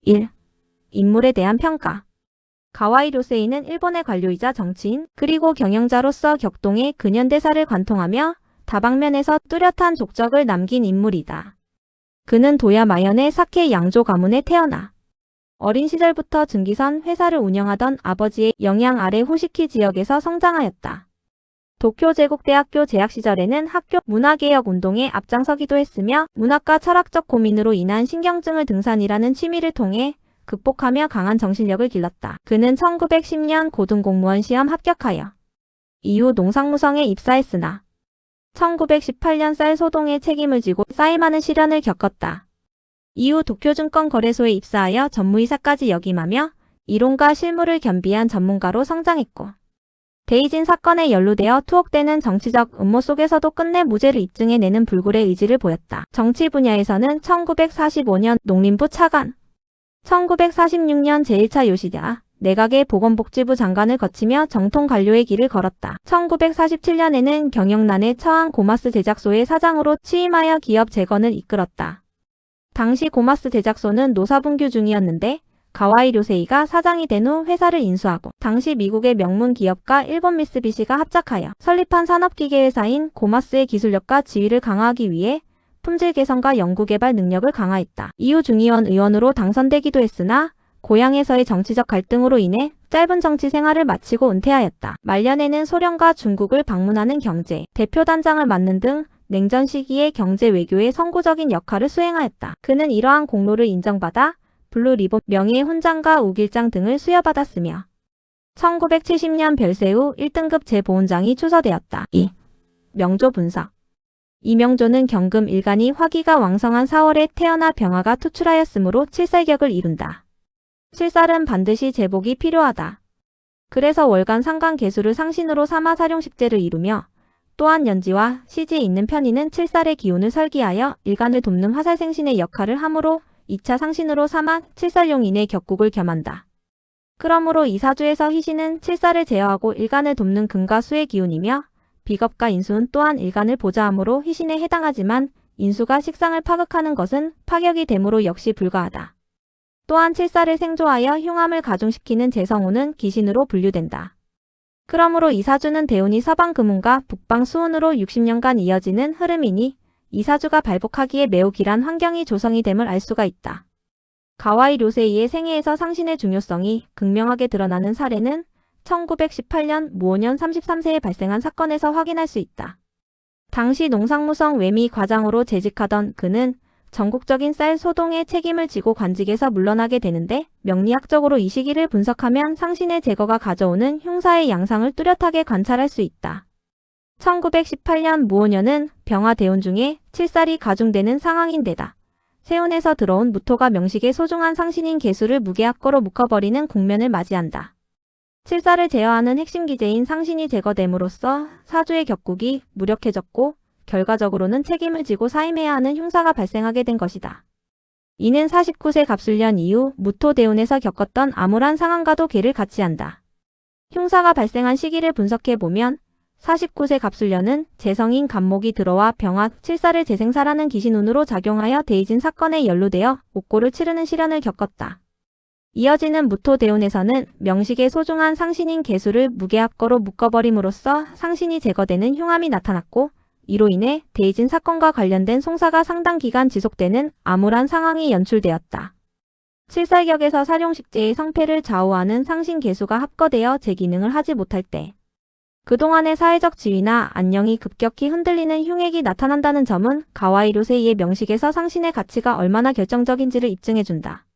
1. 인물에 대한 평가. 가와이 료세이는 일본의 관료이자 정치인 그리고 경영자로서 격동의 근현대사를 관통하며 다방면에서 뚜렷한 족적을 남긴 인물이다. 그는 도야 마현의 사케 양조 가문에 태어나 어린 시절부터 증기선 회사를 운영하던 아버지의 영향 아래 호시키 지역에서 성장하였다. 도쿄 제국대학교 재학 시절에는 학교 문화개혁 운동에 앞장서기도 했으며 문학과 철학적 고민으로 인한 신경증을 등산이라는 취미를 통해 극복하며 강한 정신력을 길렀다. 그는 1910년 고등공무원 시험 합격하여 이후 농상무성에 입사했으나 1918년 쌀 소동의 책임을 지고 쌓임많은 시련을 겪었다. 이후 도쿄증권거래소에 입사하여 전무이사까지 역임하며 이론과 실무를 겸비한 전문가로 성장했고 데이진 사건에 연루되어 투옥되는 정치적 음모 속에서도 끝내 무죄를 입증해내는 불굴의 의지를 보였다. 정치 분야에서는 1945년 농림부 차관, 1946년 제1차 요시다 내각의 보건복지부 장관을 거치며 정통 관료의 길을 걸었다. 1947년에는 경영난에 처한 고마스 제작소의 사장으로 취임하여 기업 재건을 이끌었다. 당시 고마스 제작소는 노사분규 중이었는데 가와이 료세이가 사장이 된 후 회사를 인수하고 당시 미국의 명문 기업과 일본 미쓰비시가 합작하여 설립한 산업기계회사인 고마스의 기술력과 지위를 강화하기 위해 품질 개선과 연구개발 능력을 강화했다. 이후 중의원 의원으로 당선되기도 했으나 고향에서의 정치적 갈등으로 인해 짧은 정치 생활을 마치고 은퇴하였다. 말년에는 소련과 중국을 방문하는 경제, 대표단장을 맡는 등 냉전 시기의 경제 외교에 선구적인 역할을 수행하였다. 그는 이러한 공로를 인정받아 블루리본 명예훈장과 우길장 등을 수여받았으며 1970년 별세 후 1등급 재보훈장이 추서되었다. 2. 명조 분석. 이명조는 경금 일간이 화기가 왕성한 4월에 태어나 병화가 투출하였으므로 칠살격을 이룬다. 칠살은 반드시 제복이 필요하다. 그래서 월간 상관 개수를 상신으로 삼아 사룡식제를 이루며 또한 연지와 시지에 있는 편인은 칠살의 기운을 설기하여 일간을 돕는 화살생신의 역할을 하므로 2차 상신으로 삼아 칠살용인의 격국을 겸한다. 그러므로 이 사주에서 희신은 칠살을 제어하고 일간을 돕는 금과 수의 기운이며 비겁과 인수는 또한 일간을 보좌하므로 희신에 해당하지만 인수가 식상을 파극하는 것은 파격이 되므로 역시 불가하다. 또한 칠살을 생조하여 흉함을 가중시키는 재성운은 기신으로 분류된다. 그러므로 이 사주는 대운이 서방 금운과 북방 수운으로 60년간 이어지는 흐름이니 이 사주가 발복하기에 매우 길한 환경이 조성이 됨을 알 수가 있다. 가와이 료세이의 생애에서 상신의 중요성이 극명하게 드러나는 사례는 1918년 무오년 33세에 발생한 사건에서 확인할 수 있다. 당시 농상무성 외미 과장으로 재직하던 그는 전국적인 쌀 소동의 책임을 지고 관직에서 물러나게 되는데 명리학적으로 이 시기를 분석하면 상신의 제거가 가져오는 흉사의 양상을 뚜렷하게 관찰할 수 있다. 1918년 무오년은 병화 대운 중에 칠살이 가중되는 상황인데다 세운에서 들어온 무토가 명식의 소중한 상신인 계수를 무계약거로 묶어버리는 국면을 맞이한다. 칠살을 제어하는 핵심 기제인 상신이 제거됨으로써 사주의 격국이 무력해졌고 결과적으로는 책임을 지고 사임해야 하는 흉사가 발생하게 된 것이다. 이는 49세 갑술년 이후 무토 대운에서 겪었던 암울한 상황과도 궤를 같이 한다. 흉사가 발생한 시기를 분석해보면 49세 갑술년은 재성인 간목이 들어와 병화 칠살을 재생사라는 기신운으로 작용하여 데이진 사건에 연루되어 옥고를 치르는 시련을 겪었다. 이어지는 무토 대운에서는 명식의 소중한 상신인 계수를 무계약거로 묶어버림으로써 상신이 제거되는 흉함이 나타났고 이로 인해 데이진 사건과 관련된 송사가 상당 기간 지속되는 암울한 상황이 연출되었다. 칠살격에서 사룡식제의 성패를 좌우하는 상신 계수가 합거되어 제 기능을 하지 못할 때 그동안의 사회적 지위나 안녕이 급격히 흔들리는 흉액이 나타난다는 점은 가와이 료세이의 명식에서 상신의 가치가 얼마나 결정적인지를 입증해준다.